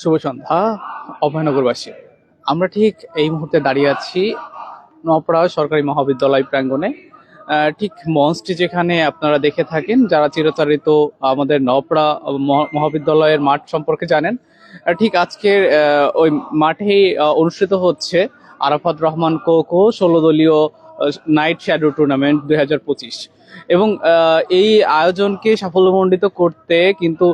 শুভ সন্ধ্যা অভয়নগরবাসী। আমরা ঠিক এই মুহূর্তে দাঁড়িয়ে আছি নওপাড়া সরকারি মহাবিদ্যালয় প্রাঙ্গণে। ঠিক মঞ্চটি যেখানে আপনারা দেখে থাকেন, যারা চিরাচরিত আমাদের নওপাড়া মহাবিদ্যালয়ের মাঠ সম্পর্কে জানেন, ঠিক আজকের ওই মাঠেই অনুষ্ঠিত হচ্ছে আরাফাত রহমান কোকো 16 দলীয় নাইট শ্যাডো টুর্নামেন্ট 2025। এবং এই আয়োজনকে সাফল্যমণ্ডিত করতে কিন্তু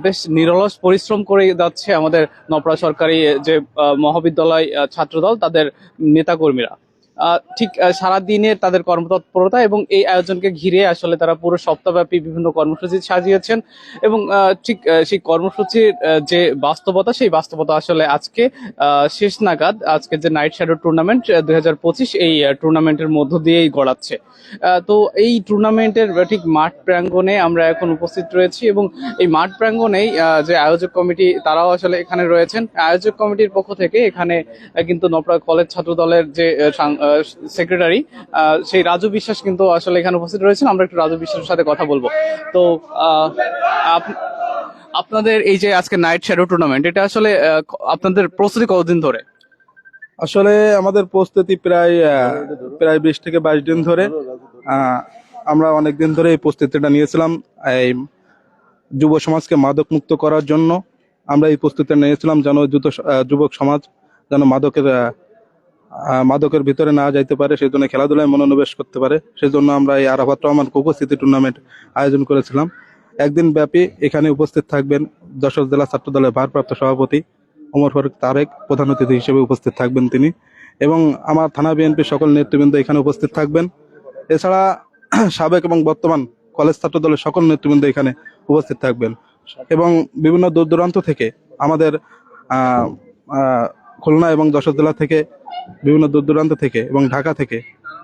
বেশ নিরলস পরিশ্রম করে যাচ্ছে আমাদের নওপাড়া সরকারি যে মহাবিদ্যালয় ছাত্রদল, তাদের নেতাকর্মীরা। ঠিক সারাদিনে তাদের কর্মতৎপরতা এবং এই আয়োজনকে ঘিরে আসলে তারা পুরো সপ্তাহব্যাপী বিভিন্ন কর্মসূচি সাজিয়েছেন। এবং ঠিক সেই কর্মসূচির যে বাস্তবতা, সেই বাস্তবতা আসলে আজকে শেষ নাগাদ আজকে যে নাইট শ্যাডো টুর্নামেন্ট 2025, এই টুর্নামেন্টের মধ্য দিয়েই গড়াচ্ছে। তো এই টুর্নামেন্টের ঠিক মাঠ প্রাঙ্গণে আমরা এখন উপস্থিত রয়েছি এবং এই মাঠ প্রাঙ্গণেই যে আয়োজক কমিটি তারাও আসলে এখানে রয়েছেন। আয়োজক কমিটির পক্ষ থেকে এখানে কিন্তু নওপাড়া কলেজ ছাত্র দলের যে সেক্রেটারি, সেই রাজু বিশ্বাস কিন্তু আসলে এখানে উপস্থিত রয়েছেন। আমরা একটু রাজু বিশ্বাসের সাথে কথা বলবো। তো আপনাদের এই যে আজকে নাইট শ্যাডো টুর্নামেন্ট, এটা আসলে আপনাদের প্রস্তুতি কতদিন ধরে? আসলে আমাদের প্রস্তুতি প্রায় প্রায় 20 থেকে 22 দিন ধরে। আমরা অনেক দিন ধরে এই প্রস্তুতিটা নিয়েছিলাম। এই যুব সমাজকে মাদক মুক্ত করার জন্য আমরা এই প্রস্তুতিটা নিয়েছিলাম, যেন যুবক সমাজ যেন মাদকের ভিতরে না যাইতে পারে, সেই জন্য খেলাধুলায় মনোনিবেশ করতে পারে। সেই জন্য আমরা এই আরাফাত রহমান কোকো স্মৃতি টুর্নামেন্ট আয়োজন করেছিলাম। একদিন ব্যাপী এখানে উপস্থিত থাকবেন যশোর জেলা ছাত্র দলের ভারপ্রাপ্ত সভাপতি ওমর ফারুক তারেক, প্রধান অতিথি হিসেবে উপস্থিত থাকবেন তিনি, এবং আমার থানা বিএনপির সকল নেতৃবৃন্দ এখানে উপস্থিত থাকবেন। এছাড়া সাবেক এবং বর্তমান কলেজ ছাত্র দলের সকল নেতৃবৃন্দ এখানে উপস্থিত থাকবেন, এবং বিভিন্ন দূর দূরান্ত থেকে আমাদের খুলনা এবং যশোর জেলা থেকে, বিভিন্ন দূর দূরান্ত থেকে এবং ঢাকা থেকে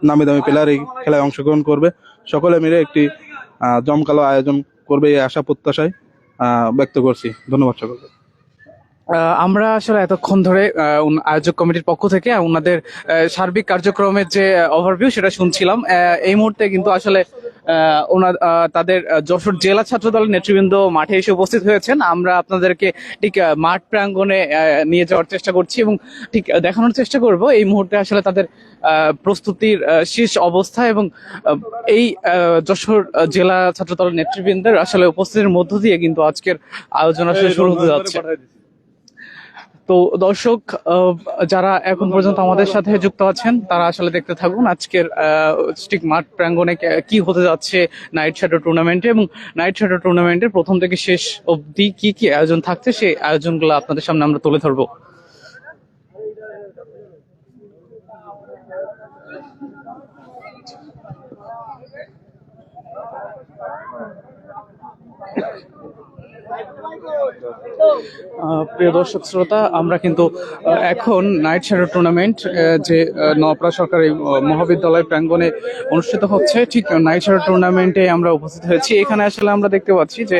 নামি দামি প্লেয়ার এই খেলায় অংশগ্রহণ করবে। সকলে মিলে একটি জমকালো আয়োজন করবে এই আশা প্রত্যাশায় ব্যক্ত করছি। ধন্যবাদ সকলকে। আমরা আসলে এতক্ষণ ধরে আয়োজক কমিটির পক্ষ থেকে ওনাদের সার্বিক কার্যক্রমের যে ওভারভিউ সেটা শুনছিলাম। এই মুহূর্তে কিন্তু আসলে তাদের যশোর জেলা ছাত্র দলের নেতৃবৃন্দ মাঠে এসে উপস্থিত হয়েছেন। আমরা আপনাদেরকে ঠিক মাঠ প্রাঙ্গণে নিয়ে যাওয়ার চেষ্টা করছি এবং ঠিক দেখানোর চেষ্টা করব এই মুহূর্তে আসলে তাদের প্রস্তুতির শেষ অবস্থা এবং এই যশোর জেলা ছাত্র দলের নেতৃবৃন্দের আসলে উপস্থিতির মধ্য দিয়ে কিন্তু আজকের আয়োজন আসলে শুরু হতে যাচ্ছে। তো দর্শক যারা এখন পর্যন্ত আমাদের সাথে যুক্ত আছেন, তারা আসলে দেখতে থাকুন আজকের ঠিক মাঠ প্রাঙ্গণে কি হতে যাচ্ছে নাইট শ্যাডো টুর্নামেন্টে, এবং নাইট শ্যাডো টুর্নামেন্টের প্রথম থেকে শেষ অবধি কি কি আয়োজন থাকছে সেই আয়োজনগুলো আপনাদের সামনে আমরা তুলে ধরবো। প্রিয় দর্শক শ্রোতা, আমরা কিন্তু এখন নাইট শ্যাডো টুর্নামেন্ট যে নওপাড়া সরকারি মহাবিদ্যালয় প্রাঙ্গণে অনুষ্ঠিত হচ্ছে, ঠিক নাইট শ্যাডো টুর্নামেন্টে আমরা উপস্থিত হয়েছি। এখানে আসলে আমরা দেখতে পাচ্ছি যে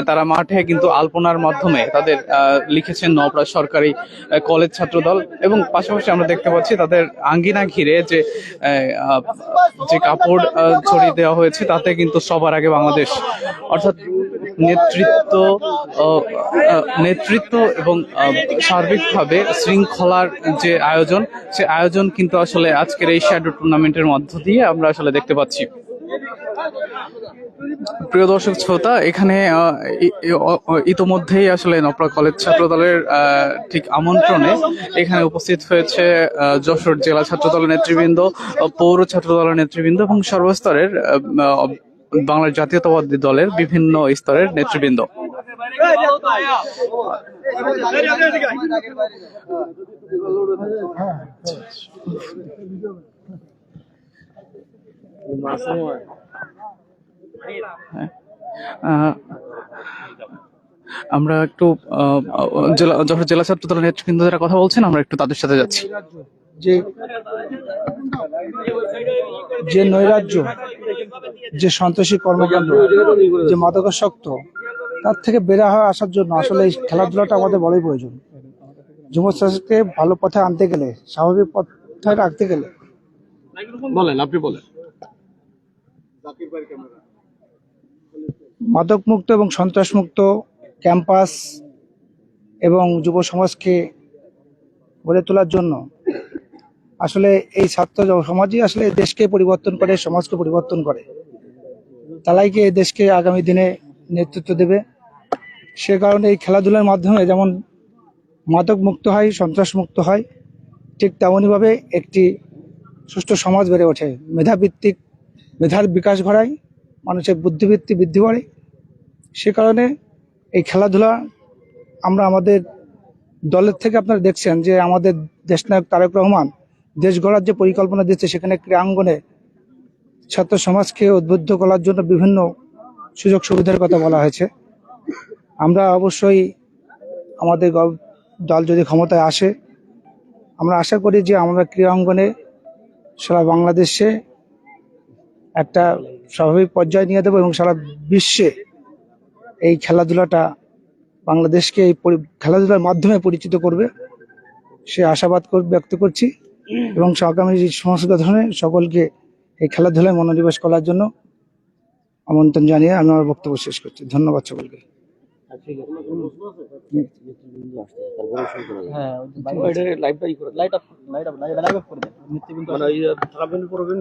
তারা মাঠে কিন্তু আলপনার মাধ্যমে তাদের লিখেছেন নওপাড়া সরকারি কলেজ ছাত্র দল, এবং পাশাপাশি আমরা দেখতে পাচ্ছি তাদের আঙ্গিনা ঘিরে যে কাপড় ছড়িয়ে দেওয়া হয়েছে, তাতে কিন্তু সবার আগে বাংলাদেশ, অর্থাৎ নেতৃত্ব এবং সার্বিকভাবে শৃঙ্খলার যে আয়োজন, সে আয়োজন কিন্তু আসলে আজকের এই শ্যাডো টুর্নামেন্টের মধ্য দিয়ে আমরা আসলে দেখতে পাচ্ছি। প্রিয় দর্শক শ্রোতা, এখানে ইতোমধ্যেই আসলে নওপাড়া কলেজ ছাত্র দলের ঠিক আমন্ত্রণে এখানে উপস্থিত হয়েছে যশোর জেলা ছাত্র দলের নেতৃবৃন্দ, পৌর ছাত্র দলের নেতৃবৃন্দ এবং সর্বস্তরের বাংলার জাতীয়তাবাদী দলের বিভিন্ন স্তরের নেতৃবৃন্দ। আমরা একটু যশোর জেলা ছাত্র দলের নেতৃবৃন্দ যারা কথা বলছেন, আমরা একটু তাদের সাথে যাচ্ছি। যে নৈরাজ্য, যে সন্ত্রাসী কর্মকাণ্ড, যে মাদকাসক্ত, তার থেকে বের হয়ে আসার জন্য আসলে এই খেলাধুলাটা আমাদের বড়ই প্রয়োজন। যুব সমাজকে ভালো পথে আনতে গেলে, স্বাভাবিক পথে রাখতে গেলে মাদক মুক্ত এবং সন্ত্রাস মুক্ত ক্যাম্পাস, এবং যুব সমাজকে গড়ে তোলার জন্য আসলে এই ছাত্র সমাজই আসলে দেশকে পরিবর্তন করে, সমাজকে পরিবর্তন করে। তারাই কি এই দেশকে আগামী দিনে নেতৃত্ব দেবে। সে কারণে এই খেলাধুলার মাধ্যমে যেমন মাদক মুক্ত হয়, সন্ত্রাস মুক্ত হয়, ঠিক তেমনইভাবে একটি সুষ্ঠু সমাজ বেড়ে ওঠে। মেধাভিত্তিক মেধার বিকাশ ঘটায়, মানুষের বুদ্ধিবৃত্তি বৃদ্ধি করে। সে কারণে এই খেলাধুলা আমরা আমাদের দলের থেকে আপনারা দেখছেন যে আমাদের দেশনায়ক তারেক রহমান দেশ গড়ার যে পরিকল্পনা দিচ্ছে, সেখানে ক্রীড়াঙ্গনে ছাত্র সমাজকে উদ্বুদ্ধ করার জন্য বিভিন্ন সুযোগ সুবিধার কথা বলা হয়েছে। আমরা অবশ্যই আমাদের দল যদি ক্ষমতায় আসে, আমরা আশা করি যে আমরা ক্রীড়াঙ্গনে সারা বাংলাদেশে একটা স্বাভাবিক পর্যায়ে নিয়ে দেবো এবং সারা বিশ্বে এই খেলাধুলাটা বাংলাদেশকে এই খেলাধুলার মাধ্যমে পরিচিত করবে, সে আশাবাদ ব্যক্ত করছি। এবং আগামী সংস্করণে সকলকে এই খেলাধুলায় মনোনিবেশ করার জন্য আমন্ত্রণ জানিয়ে আমি আমার বক্তব্য শেষ করছি। ধন্যবাদ সকলকে। হ্যাঁ, লাইভ করে লাইট আপ করে দেন।